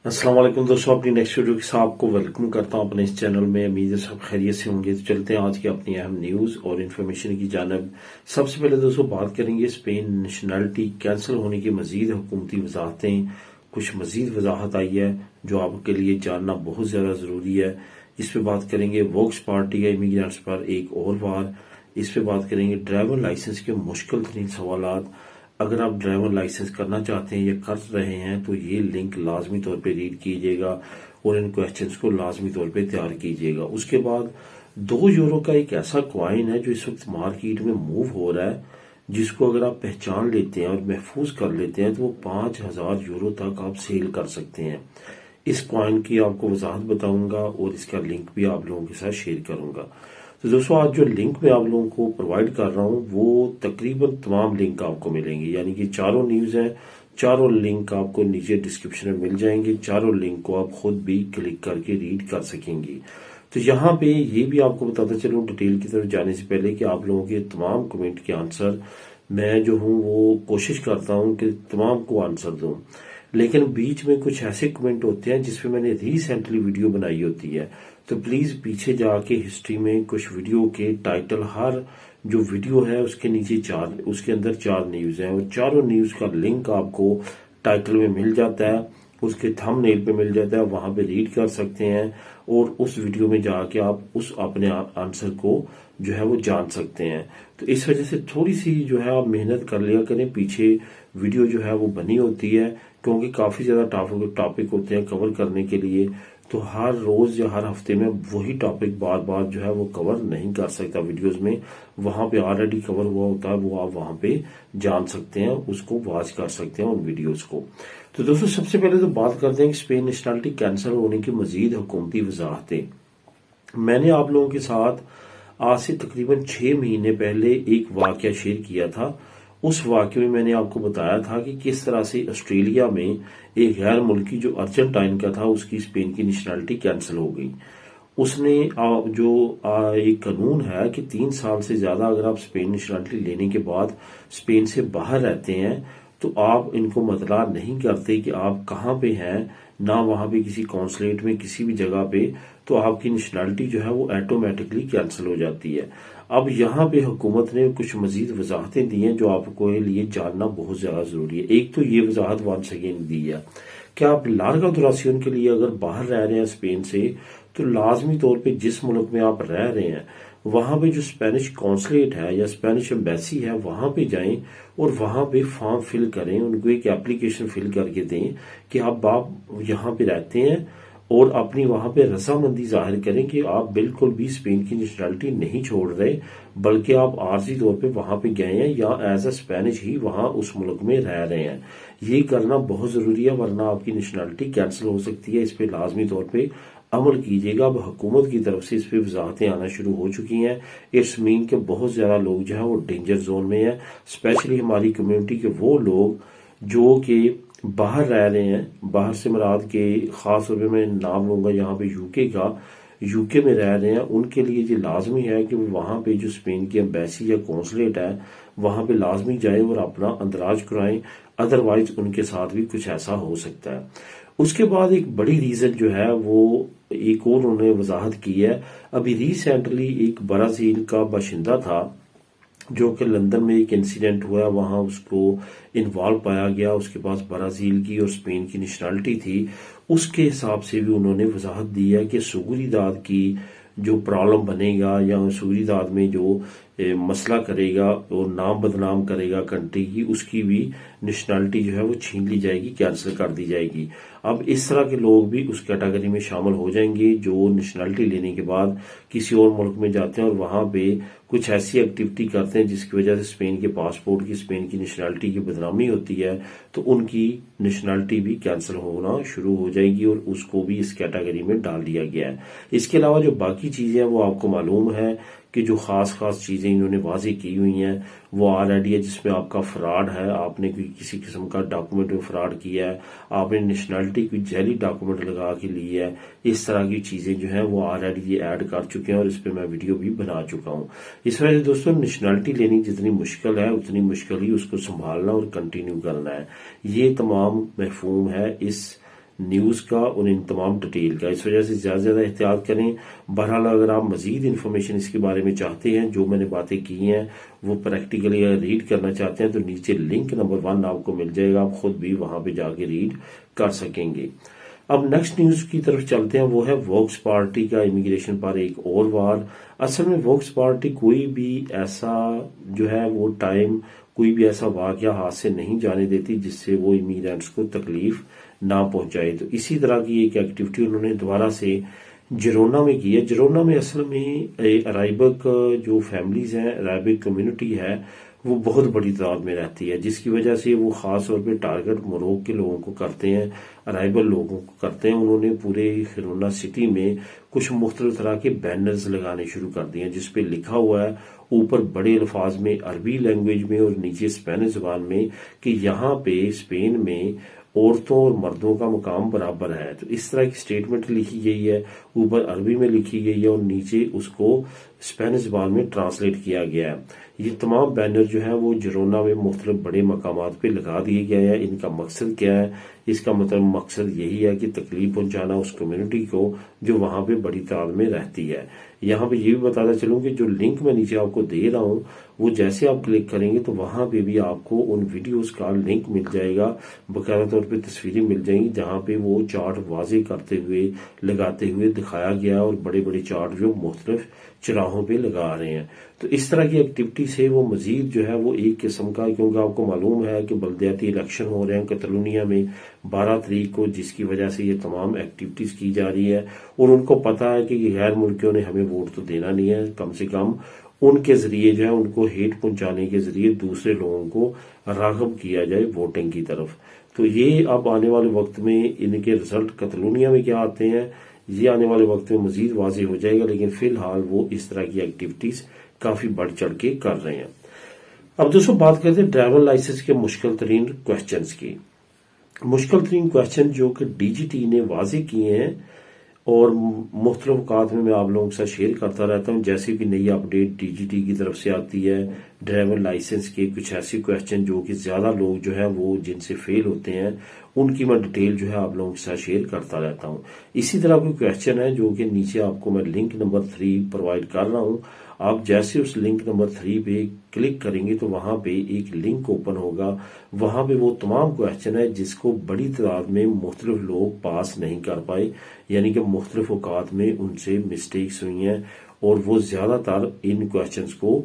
अस्सलाम वालेकुम दोस्तों, अपनी नेक्स्ट वीडियो के साथ आपको वेलकम करता हूं अपने इस चैनल में। उम्मीद है सब खैरियत से होंगे। तो चलते हैं आज की अपनी अहम न्यूज़ और इन्फॉर्मेशन की जानब। सबसे पहले दोस्तों बात करेंगे स्पेन नेशनलिटी कैंसिल होने की मजीद हुकूमती वजाहतें। कुछ मजीद वजाहत आई है जो आपके लिए जानना बहुत ज़्यादा ज़रूरी है। इस पर बात करेंगे वोक्स पार्टी का इमिग्रेंट्स पर एक और बार। इस पर बात करेंगे ड्राइवर लाइसेंस के मुश्किल तरीन सवालात। अगर आप ड्राइवर लाइसेंस करना चाहते हैं या कर रहे हैं तो ये लिंक लाजमी तौर पे रीड कीजिएगा और इन क्वेश्चंस को लाजमी तौर पे तैयार कीजिएगा। उसके बाद €2 का एक ऐसा क्वाइन है जो इस वक्त मार्केट में मूव हो रहा है, जिसको अगर आप पहचान लेते हैं और महफूज कर लेते हैं तो वो €5000 तक आप सेल कर सकते हैं। इस क्वाइन की आपको वजाहत बताऊंगा और इसका लिंक भी आप लोगों के साथ शेयर करूंगा। तो दोस्तों आज जो लिंक मैं आप लोगों को प्रोवाइड कर रहा हूँ वो तकरीबन तमाम लिंक आपको मिलेंगे, यानी कि चारों न्यूज़ हैं। चारों लिंक आपको नीचे डिस्क्रिप्शन में मिल जाएंगे। चारों लिंक को आप खुद भी क्लिक करके रीड कर सकेंगे। तो यहाँ पे ये भी आपको बताता चलूँ डिटेल की तरफ जाने से पहले कि आप लोगों के तमाम कमेंट के आंसर मैं जो हूँ वो कोशिश करता हूँ कि तमाम को आंसर दूँ, लेकिन बीच में कुछ ऐसे कमेंट होते हैं जिसपे मैंने रिसेंटली वीडियो बनाई होती है। तो प्लीज पीछे जाके हिस्ट्री में कुछ वीडियो के टाइटल, हर जो वीडियो है उसके नीचे उसके अंदर 4 न्यूज हैं और चारों न्यूज का लिंक आपको टाइटल में मिल जाता है, उसके थंबनेल पे मिल जाता है, वहां पे रीड कर सकते हैं और उस वीडियो में जाके आप उस अपने आंसर को जो है वो जान सकते हैं। तो इस वजह से थोड़ी सी जो है आप मेहनत कर लिया करें, पीछे वीडियो जो है वो बनी होती है क्योंकि काफी ज्यादा टॉपिक होते हैं कवर करने के लिए। तो हर रोज या हर हफ्ते में वही टॉपिक बार बार जो है वो कवर नहीं कर सकता वीडियोस में। वहां पे ऑलरेडी कवर हुआ होता है, वो आप वहां पे जान सकते हैं, उसको वॉच कर सकते हैं उन वीडियोस को। तो दोस्तों सबसे पहले तो बात करते हैं कि स्पेन नेशनलिटी कैंसिल होने की मजीद हुकूमती वजाहतें। मैंने आप लोगों के साथ आज से तकरीबन 6 महीने पहले एक वाकया शेयर किया था। उस वाकये में मैंने आपको बताया था कि किस तरह से ऑस्ट्रेलिया में एक गैर मुल्की जो अर्जेंटाइन का था उसकी स्पेन की नेशनलिटी कैंसिल हो गई। उसने एक कानून है कि 3 साल से ज्यादा अगर आप स्पेन नेशनलिटी लेने के बाद स्पेन से बाहर रहते हैं तो आप इनको मतला नहीं करते कि आप कहाँ पे हैं, ना वहां पे किसी कॉन्सुलेट में किसी भी जगह पे, तो आपकी नेशनलिटी जो है वो ऑटोमेटिकली कैंसिल हो जाती है। अब यहाँ पे हुकूमत ने कुछ मजीद वजाहतें दी हैं जो आपको लिए जानना बहुत ज्यादा जरूरी है। एक तो ये वजाहत वंस अगेन दी है कि आप लार्गा दुरासियन के लिए अगर बाहर रह रहे हैं स्पेन से तो लाजमी तौर पे जिस मुल्क में आप रह रहे हैं वहां पे जो स्पेनिश कॉन्सुलेट है या स्पेनिश एम्बेसी है वहां पे जाएं और वहां पे फॉर्म फिल करें, उनको एक एप्लीकेशन फिल करके दें कि आप यहाँ पे रहते हैं और अपनी वहां पे रजामंदी जाहिर करें कि आप बिल्कुल भी स्पेन की नेशनलिटी नहीं छोड़ रहे, बल्कि आप आर्जी तौर पे वहां पे गए हैं या एज अ स्पेनिश ही वहां उस मुल्क में रह रहे हैं। ये करना बहुत जरूरी है वरना आपकी नेशनलिटी कैंसिल हो सकती है। इस पे लाजमी तौर पे अमल कीजिएगा। अब हुकूमत की तरफ से इस पे वजाहतें आना शुरू हो चुकी हैं। इट्स मीन के बहुत ज्यादा लोग जो है वो डेंजर जोन में है, स्पेशली हमारी कम्युनिटी के वो लोग जो कि बाहर रह रहे हैं। बाहर से मुराद के खास तौर पे मैं नाम लूंगा यहाँ पे यूके का, यूके में रह रहे हैं, उनके लिए ये लाजमी है कि वो वहां पे जो स्पेन की एम्बेसी या कौंसलेट है वहां पे लाजमी जाए और अपना अंदराज कराएं, अदरवाइज उनके साथ भी कुछ ऐसा हो सकता है। उसके बाद एक बड़ी रीजन जो है वो एक और उन्होंने वजाहत की है। अभी रिसेंटली एक ब्राजील का बाशिंदा था जो कि लंदन में एक इंसिडेंट हुआ, वहां उसको इन्वॉल्व पाया गया, उसके पास ब्राजील की और स्पेन की नेशनलिटी थी। उसके हिसाब से भी उन्होंने वजाहत दी है कि सूगरीदाद की जो प्रॉब्लम बनेगा या सूगरीदाद में जो मसला करेगा और नाम बदनाम करेगा कंट्री की, उसकी भी नेशनलिटी जो है वो छीन ली जाएगी, कैंसिल कर दी जाएगी। अब इस तरह के लोग भी उस कैटेगरी में शामिल हो जाएंगे जो नेशनलिटी लेने के बाद किसी और मुल्क में जाते हैं और वहां पे कुछ ऐसी एक्टिविटी करते हैं जिसकी वजह से स्पेन के पासपोर्ट की, स्पेन की नेशनलिटी की बदनामी होती है, तो उनकी नेशनलिटी भी कैंसिल होना शुरू हो जाएगी और उसको भी इस कैटेगरी में डाल दिया गया है। इसके अलावा जो बाकी चीजें हैं वो आपको मालूम है कि जो खास खास चीजें इन्होंने वाजे की हुई हैं वो ऑलरेडी है, जिसमें आपका फ्रॉड है, आपने कोई किसी किस्म का डॉक्यूमेंट में फ्रॉड किया है, आपने नेशनलिटी कोई जैली डॉक्यूमेंट लगा के ली है, इस तरह की चीजें जो है वो ऑलरेडी ये ऐड कर चुके हैं और इस पर मैं वीडियो भी बना चुका हूं। इस वजह से दोस्तों नेशनलिटी लेनी जितनी मुश्किल है उतनी मुश्किल ही उसको संभालना और कंटिन्यू करना है। ये तमाम महफूम है इस न्यूज़ का और इन तमाम डिटेल का। इस वजह से ज़्यादा से ज़्यादा एहतियात करें। बहरहाल अगर आप मज़ीद इन्फॉर्मेशन इसके बारे में चाहते हैं, जो मैंने बातें की हैं वो प्रैक्टिकली रीड करना चाहते हैं, तो नीचे लिंक नंबर 1 आपको मिल जाएगा, आप खुद भी वहां पे जाके रीड कर सकेंगे। अब नेक्स्ट न्यूज की तरफ चलते हैं, वो है वोक्स पार्टी का इमिग्रेशन पर एक और वार। असल में वोक्स पार्टी कोई भी ऐसा जो है वो टाइम, कोई भी ऐसा वाकया हाथ से नहीं जाने देती जिससे वो इमिग्रेंट्स को तकलीफ ना पहुंचाए। तो इसी तरह की एक एक्टिविटी उन्होंने दोबारा से जिरोना में की है। जिरोना में असल में अराइबक जो फैमिलीज हैं, अराइबक कम्युनिटी है, वो बहुत बड़ी तादाद में रहती है, जिसकी वजह से वो खास तौर पे टारगेट मोरोक के लोगों को करते हैं, अराइबल लोगों को करते हैं। उन्होंने पूरे खिरोना सिटी में कुछ मुख्तलिफ तरह के बैनर्स लगाने शुरू कर दिए हैं जिसपे लिखा हुआ है ऊपर बड़े अल्फाज में अरबी लैंग्वेज में और नीचे स्पेनिश जुबान में कि यहाँ पे स्पेन में औरतों और मर्दों का मुकाम बराबर है। तो इस तरह की स्टेटमेंट लिखी गई है, ऊपर अरबी में लिखी गई है और नीचे उसको स्पेनिश जुबान में ट्रांसलेट किया गया है। ये तमाम बैनर जो है वो जिरोना में मुख्तलिफ बड़े मकामात पे लगा दिए गए हैं। इनका मकसद क्या है? इसका मतलब मकसद यही है कि तकलीफ पहुंचाना उस कम्युनिटी को जो वहां पे बड़ी तादाद में रहती है। यहाँ पे ये भी बताना चलूं कि जो लिंक मैं नीचे आपको दे रहा हूँ वो जैसे आप क्लिक करेंगे तो वहां पे भी आपको उन वीडियोस का लिंक मिल जाएगा, बकायदा तौर पे तस्वीरें मिल जाएंगी जहां पे वो चार्ट वाजे करते हुए लगाते हुए दिखाया गया और बड़े बड़े चार्ट जो मुख्तलिफ चौराहों पे लगा रहे हैं। तो इस तरह की एक्टिविटी से वो मजीद जो है वो एक किस्म का, क्योंकि आपको मालूम है कि बल्दियाती इलेक्शन हो रहे हैं कतलूनिया में 12 तारीख को, जिसकी वजह से ये तमाम एक्टिविटीज की जा रही है और उनको पता है कि गैर मुल्कियों ने हमें वोट तो देना नहीं है, कम से कम उनके जरिए जो है उनको हेट पहुंचाने के जरिए दूसरे लोगों को राग़िब किया जाए वोटिंग की तरफ। तो ये अब आने वाले वक्त में इनके रिजल्ट कतलूनिया में क्या आते हैं ये आने वाले वक्त में मजीद वाज़ेह हो जाएगा, लेकिन फिलहाल वो इस तरह की एक्टिविटीज काफी बढ़ चढ़ के कर रहे हैं। अब दोस्तों बात करते हैं ड्राइवर लाइसेंस के मुश्किल तरीन क्वेश्चन की। मुश्किल तरीन क्वेश्चन जो कि डीजीटी ने वाजे किए हैं और मुख्तलिफ औकात में मैं आप लोगों के साथ शेयर करता रहता हूँ। जैसे कि नई अपडेट डीजीटी की तरफ से आती है ड्राइवर लाइसेंस के कुछ ऐसे क्वेश्चन जो कि ज्यादा लोग जो है वो जिनसे फेल होते हैं उनकी मैं डिटेल जो है आप लोगों के साथ शेयर करता रहता हूँ। इसी तरह कोई क्वेश्चन है जो कि नीचे आपको मैं लिंक नंबर 3 प्रोवाइड कर रहा हूँ। आप जैसे उस लिंक नंबर 3 पे क्लिक करेंगे तो वहां पे एक लिंक ओपन होगा, वहां पे वो तमाम क्वेश्चन है जिसको बड़ी तादाद में मुख्तलिफ लोग पास नहीं कर पाए, यानी कि मुख्तलिफ औकात में उनसे मिस्टेक्स हुई हैं और वो ज्यादातर इन क्वेश्चंस को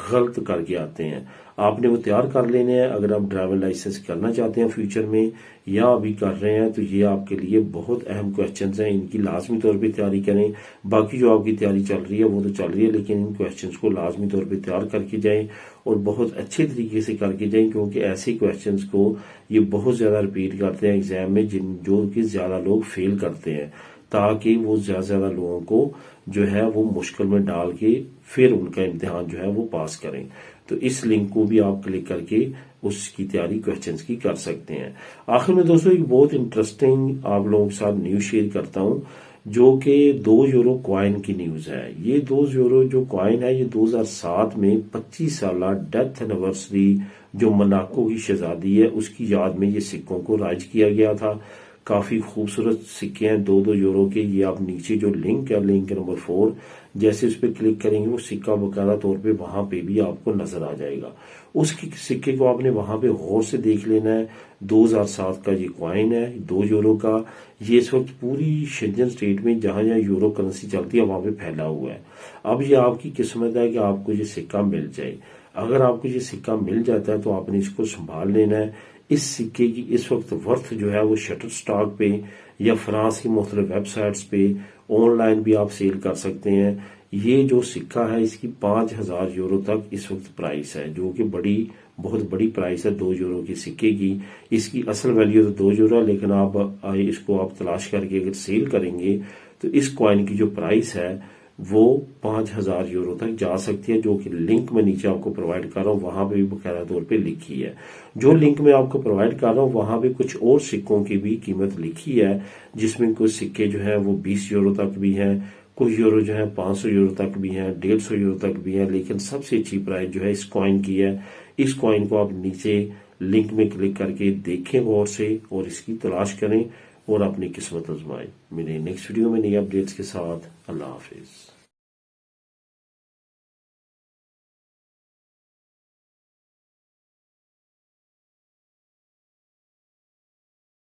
गलत करके आते हैं। आपने वो तैयार कर लेने हैं अगर आप ड्राइवर लाइसेंस करना चाहते हैं फ्यूचर में या अभी कर रहे हैं, तो ये आपके लिए बहुत अहम क्वेश्चंस हैं, इनकी लाजमी तौर पे तैयारी करें। बाकी जो आपकी तैयारी चल रही है वो तो चल रही है, लेकिन इन क्वेश्चंस को लाजमी तौर पे तैयार करके जाएं और बहुत अच्छे तरीके से करके जाएं, क्योंकि ऐसे क्वेश्चंस को ये बहुत ज्यादा रिपीट करते हैं एग्जाम में जो कि ज्यादा लोग फेल करते हैं, ताकि वो ज्यादा से ज्यादा लोगों को जो है वो मुश्किल में डाल के फिर उनका इम्तिहान जो है वो पास करें। तो इस लिंक को भी आप क्लिक करके उसकी तैयारी क्वेश्चंस की कर सकते हैं। आखिर में दोस्तों एक बहुत इंटरेस्टिंग आप लोगों के साथ न्यूज शेयर करता हूं जो कि 2 यूरो कॉइन की न्यूज है। ये 2 यूरो जो कॉइन है ये 2007 में 25 साल डेथ एनिवर्सरी जो मोनाको की शहजादी है उसकी याद में ये सिक्कों को राइज किया गया था। काफी खूबसूरत सिक्के हैं 2-2 यूरो के। ये आप नीचे जो लिंक है लिंक नंबर 4 जैसे उस पर क्लिक करेंगे वो सिक्का बकायदा तौर पे वहां पे भी आपको नजर आ जाएगा। उस सिक्के को आपने वहां पे गौर से देख लेना है। 2007 का ये कॉइन है 2 यूरो का। ये इस वक्त पूरी शेंजन स्टेट में जहां जहां यूरो करेंसी चलती है वहां पे फैला हुआ है। अब ये आपकी किस्मत है कि आपको ये सिक्का मिल जाए। अगर आपको ये सिक्का मिल जाता है तो आपने इसको संभाल लेना है। इस सिक्के की इस वक्त वर्थ जो है वो शटर स्टॉक पे या फ्रांस की मुख्तलिफ वेबसाइट्स पे ऑनलाइन भी आप सेल कर सकते हैं। ये जो सिक्का है इसकी 5000 यूरो तक इस वक्त प्राइस है, जो कि बहुत बड़ी प्राइस है 2 यूरो की सिक्के की। इसकी असल वैल्यू तो 2 यूरो, लेकिन आप इसको आप तलाश करके अगर सेल करेंगे तो इस कॉइन की जो प्राइस है वो 5000 यूरो तक जा सकती है, जो कि लिंक में नीचे आपको प्रोवाइड कर रहा हूँ वहां पे भी बकायदा तौर पे लिखी है। जो लिंक में आपको प्रोवाइड कर रहा हूँ वहां पे कुछ और सिक्कों की भी कीमत लिखी है, जिसमें कुछ सिक्के जो है वो 20 यूरो तक भी हैं, कुछ यूरो जो है 500 यूरो तक भी हैं, 150 यूरो तक भी है। लेकिन सबसे अच्छी प्राइस जो है इस कॉइन की है। इस कॉइन को आप नीचे लिंक में क्लिक करके देखें गौर से और इसकी तलाश करें और अपनी किस्मत आजमाए। मिले नेक्स्ट वीडियो में नई अपडेट्स के साथ। अल्लाह हाफिज।